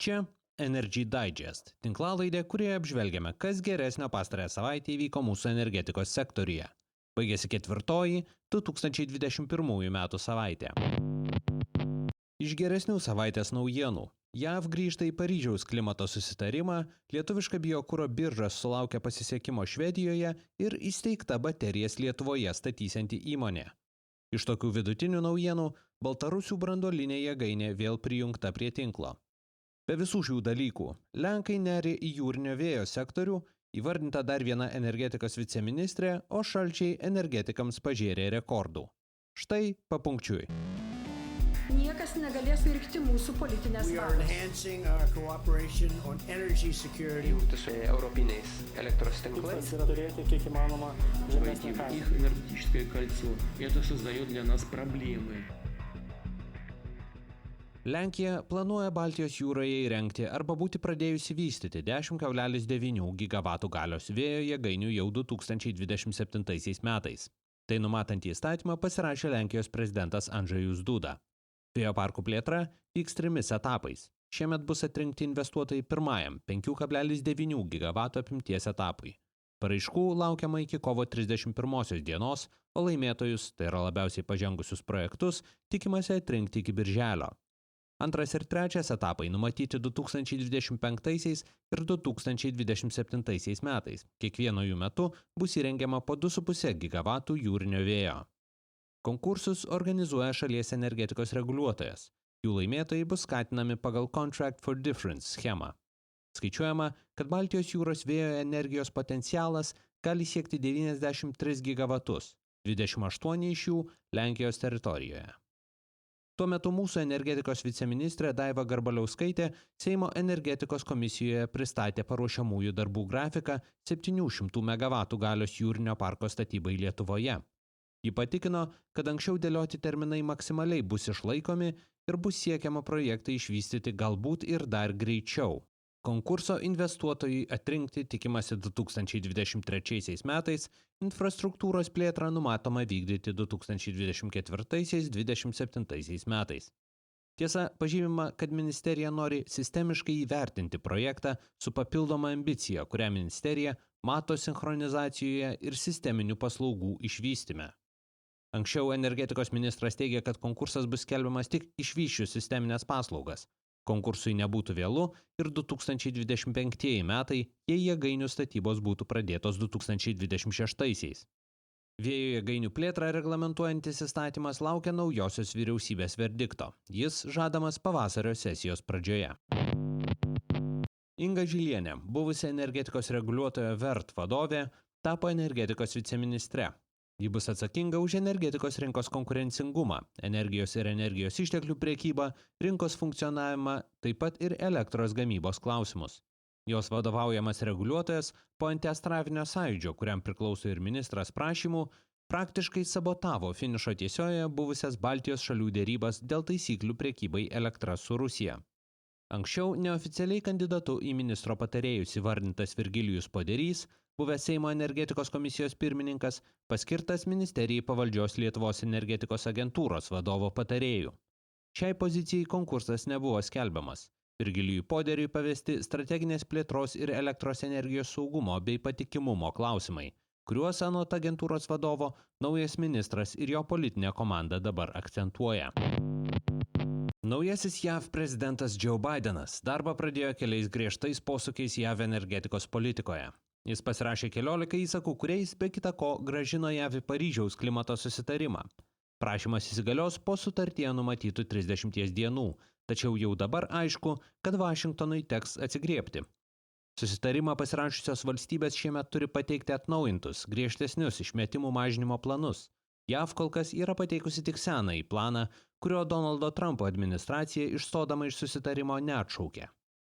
Čia Energy Digest, tinklalaidė, kurioje apžvelgiame, kas geresnio pastarąją savaitę įvyko mūsų energetikos sektoriuje. Baigėsi 4. 2021 metų savaitė. Iš geresnių savaitės naujienų. JAV grįžta į Paryžiaus klimato susitarimą, lietuviška biokuro birža sulaukė pasisekimo Švedijoje ir įsteigta baterijas Lietuvoje statysianti įmonė. Iš tokių vidutinių naujienų Baltarusių branduolinė jėgainė vėl prijungta prie tinklo. Be visų šių dalykų, Lenkai nerė į jūrinio vėjo sektorių, įvardinta dar viena energetikos viceministrė, o šalčiai energetikams pažėrė rekordų. Štai papunkčiui. Niekas negalės virkti mūsų politinės valios. Jungtis su europiniais elektros tinklais. Tikslas yra turėti kiek įmanoma žemesnę kainą. Их энергетическое кольцо. Это создает для нас проблемы. Lenkija planuoja Baltijos jūroje įrengti arba būti pradėjusi vystyti 10,9 gigavatų galios vėjo jėgainių jau 2027 metais. Tai numatantį įstatymą pasirašė Lenkijos prezidentas Andžejus Duda. Vėjo parkų plėtra vyks 3 etapais. Šiemet bus atrinkti investuotojai pirmajam 5,9 gigavatų apimties etapui. Paraiškų laukiama iki kovo 31 dienos, o laimėtojus, tai yra labiausiai pažengusius projektus, tikimasi atrinkti iki birželio. 2. ir 3. etapai numatyti 2025 ir 2027 metais. Kiekvieno jų metu bus įrengiama po 2,5 gigavatų jūrinio vėjo. Konkursus organizuoja šalies energetikos reguliuotojas. Jų laimėtojai bus skatinami pagal Contract for Difference schemą. Skaičiuojama, kad Baltijos jūros vėjo energijos potencialas gali siekti 93 gigavatus, 28 iš jų Lenkijos teritorijoje. Tuo metu mūsų energetikos viceministrė Daiva Garbaliauskaitė Seimo energetikos komisijoje pristatė paruošiamųjų darbų grafiką 700 MW galios jūrinio parko statybai Lietuvoje. Ji patikino, kad anksčiau dėlioti terminai maksimaliai bus išlaikomi ir bus siekiama projektą išvystyti galbūt ir dar greičiau. Konkurso investuotojai atrinkti tikimasi 2023 metais, infrastruktūros plėtrą numatoma vykdyti 2024-2027 metais. Tiesa, pažymima, kad ministerija nori sistemiškai įvertinti projektą su papildoma ambicija, kurią ministerija mato sinchronizacijoje ir sisteminių paslaugų išvystyme. Anksčiau energetikos ministras teigia, kad konkursas bus skelbiamas tik išvysčius sisteminės paslaugas. Konkursui nebūtų vėlu ir 2025 metai, jei jėgainių statybos būtų pradėtos 2026. Vėjo jėgainių plėtrą reglamentuojantis įstatymas laukia naujosios vyriausybės verdikto. Jis žadamas pavasario sesijos pradžioje. Inga Žilienė, buvusi energetikos reguliuotojo VERT vadovė, tapo energetikos viceministre. Ji bus atsakinga už energetikos rinkos konkurencingumą, energijos ir energijos išteklių priekybą, rinkos funkcionavimą, taip pat ir elektros gamybos klausimus. Jos vadovaujamas reguliuotojas po antiastravinio sąjūdžio, kuriam priklauso ir ministras prašymų, praktiškai sabotavo finišo tiesiojoje buvusias Baltijos šalių dėrybas dėl taisyklių priekybai elektra su Rusija. Anksčiau neoficialiai kandidatu į ministro patarėjus įvardintas Virgilijus Poderys, buvęs Seimo energetikos komisijos pirmininkas, paskirtas ministerijai pavaldžios Lietuvos energetikos agentūros vadovo patarėjų. Šiai pozicijai konkursas nebuvo skelbiamas. Virgilijui Poderiui pavesti strateginės plėtros ir elektros energijos saugumo bei patikimumo klausimai, kuriuos anot agentūros vadovo naujas ministras ir jo politinė komanda dabar akcentuoja. Naujasis JAV prezidentas Joe Bidenas darbą pradėjo keliais griežtais posūkiais JAV energetikos politikoje. Jis pasirašė 14 įsakų, kuriais be kita ko grąžino JAV į Paryžiaus klimato susitarimą. Prašymas įsigalios po sutartyje numatytų 30 dienų, tačiau jau dabar aišku, kad Vašingtonui teks atsigriebti. Susitarimą pasirašiusios valstybės šiemet turi pateikti atnaujintus, griežtesnius išmetimų mažinimo planus. JAV kol kas yra pateikusi tik senąjį planą, kurio Donaldo Trumpo administracija išstodama iš susitarimo neatšaukė.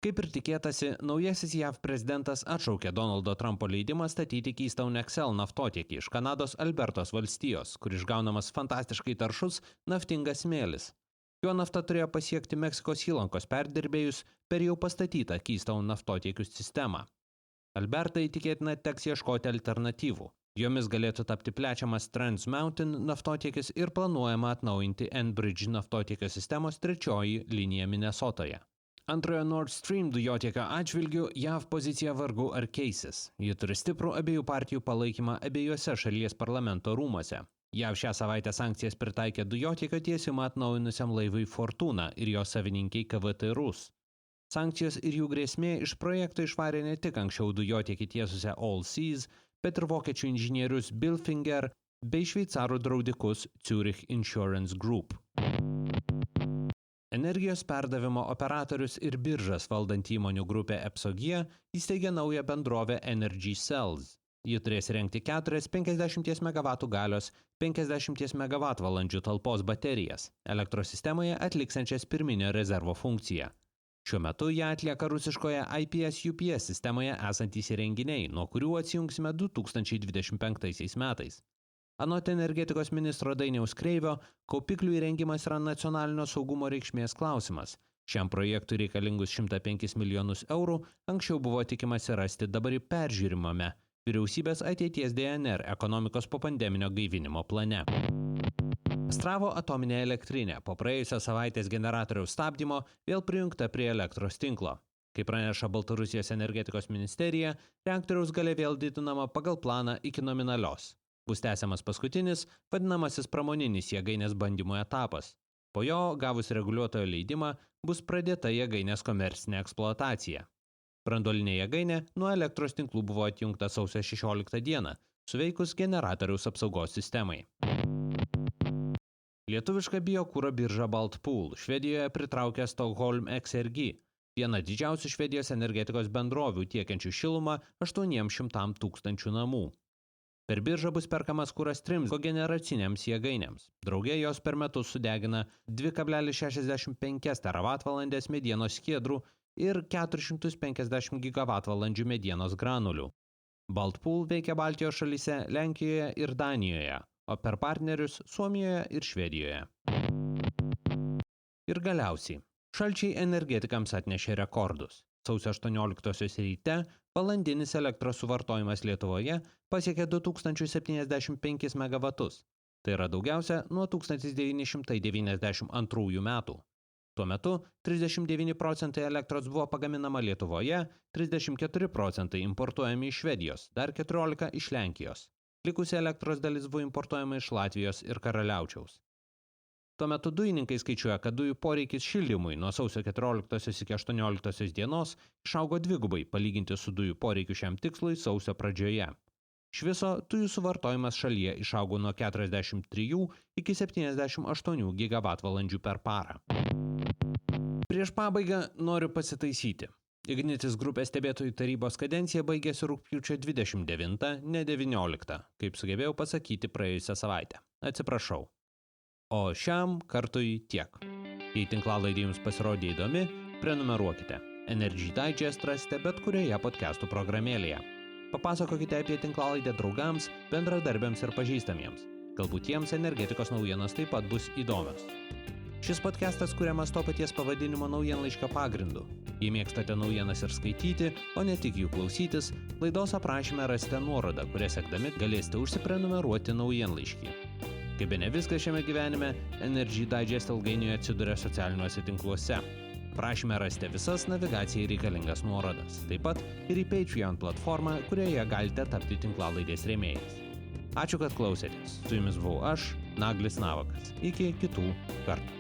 Kaip ir tikėtasi, naujasis JAV prezidentas atšaukė Donaldo Trumpo leidimą statyti Keystone XL naftotiekį iš Kanados Albertos valstijos, kur išgaunamas fantastiškai taršus naftingas smėlis. Jo nafta turėjo pasiekti Meksikos įlankos perdirbėjus per jau pastatytą Keystone naftotiekių sistemą. Albertai tikėtina teks ieškoti alternatyvų. Jomis galėtų tapti plečiamas Trans Mountain naftotiekis ir planuojama atnaujinti Enbridge naftotiekio sistemos 3 linija Minesotoje. Antrojo Nord Stream dujotiekio atžvilgiu JAV pozicija vargu ar keisis. Ji turi stiprų abiejų partijų palaikymą abiejose šalies parlamento rūmuose. JAV šią savaitę sankcijas pritaikė dujotiekio tiesimą atnaujinusiam laivui Fortuna ir jo savininkiai KVT Rus. Sankcijos ir jų grėsmė iš projekto išvarė ne tik anksčiau dujotiekį tiesusią Allseas, bet ir vokiečių inžinierius Bilfinger bei šveicarų draudikus Zurich Insurance Group. Energijos perdavimo operatorius ir biržas valdanti įmonių grupė EPSOG įsteigė naują bendrovę Energy Cells. Ji turės rengti 4 50 MW galios 50 MWh talpos baterijas, elektros sistemoje atliksiančias pirminio rezervo funkciją. Šiuo metu ją atlieka rusiškoje IPS-UPS sistemoje esantys įrenginiai, nuo kurių atsijungsime 2025 metais. Anot energetikos ministro Dainiaus Kreivio, kaupiklių įrengimas yra nacionalinio saugumo reikšmės klausimas. Šiam projektui reikalingus 105 milijonus eurų anksčiau buvo tikimasi rasti dabar peržiūrimame vyriausybės ateities DNR ekonomikos popandeminio gaivinimo plane. Astravo atominė elektrinė po praėjusios savaitės generatoriaus stabdymo vėl prijungta prie elektros tinklo. Kaip praneša Baltarusijos energetikos ministerija, reaktoriaus galia vėl didinama pagal planą iki nominalios. Bus tęsiamas paskutinis, vadinamasis pramoninis jėgainės bandymo etapas. Po jo, gavus reguliuotojo leidimą, bus pradėta jėgainės komercinė eksploatacija. Branduolinė jėgainė nuo elektros tinklų buvo atjungta sausio 16 dieną, suveikus generatoriaus apsaugos sistemai. Lietuviška biokuro birža Baltpool Švedijoje pritraukė Stockholm Exergi, viena didžiausių Švedijos energetikos bendrovių tiekiančių šilumą 800 000 namų. Per biržą bus perkamas kuras 3 kogeneraciniams jėgainėms. Drauge jos per metus sudegina 2,65 teravatvalandės medienos skiedrų ir 450 gigavatvalandžių medienos granulių. Baltpool veikia Baltijos šalyse, Lenkijoje ir Danijoje, o per partnerius Suomijoje ir Švedijoje. Ir galiausiai, šalčiai energetikams atnešė rekordus. Sausio 18 ryte valandinis elektros suvartojimas Lietuvoje pasiekė 2075 MW. Tai yra daugiausia nuo 1992 metų. Tuo metu 39% elektros buvo pagaminama Lietuvoje, 34% importuojami iš Švedijos, dar 14% iš Lenkijos. Likusi elektros dalis buvo importuojama iš Latvijos ir Karaliaučiaus. Tuo metu dujininkai skaičiuoja, kad dujų poreikis šildymui nuo sausio 14 iki 18 dienos išaugo dvigubai palyginti su dujų poreikiu šiam tikslui sausio pradžioje. Iš viso dujų suvartojimas šalyje išaugo nuo 43 iki 78 gigavatvalandžių per parą. Prieš pabaigą noriu pasitaisyti. Ignitis grupės stebėtojų tarybos kadencija baigėsi rugpjūčio 29, ne 19, kaip sugebėjau pasakyti praėjusią savaitę. Atsiprašau. O šiam kartui tiek. Jei tinklalaidė jums pasirodė įdomi, prenumeruokite. Energy Digest rasite bet kurioje podcastų programėlėje. Papasakokite apie tinklalaidę draugams, bendradarbiams ir pažįstamiems. Galbūt jiems energetikos naujienos taip pat bus įdomios. Šis podcastas kuriamas to paties pavadinimo naujienlaiškio pagrindu. Jei mėgstate naujienas ir skaityti, o ne tik jų klausytis, laidos aprašyme rasite nuorodą, kuria sekdami galėsite užsiprenumeruoti naujienlaiškį. Kaip bene viskas šiame gyvenime, Energy Digest ilgainiui atsiduria socialiniuose tinkluose. Prašyme rasite visas navigacijai reikalingas nuorodas, taip pat ir į Patreon platformą, kurioje galite tapti tinklalaidės rėmėjais. Ačiū, kad klausėtės. Su jumis buvau aš, Naglis Navakas. Iki kitų kartų.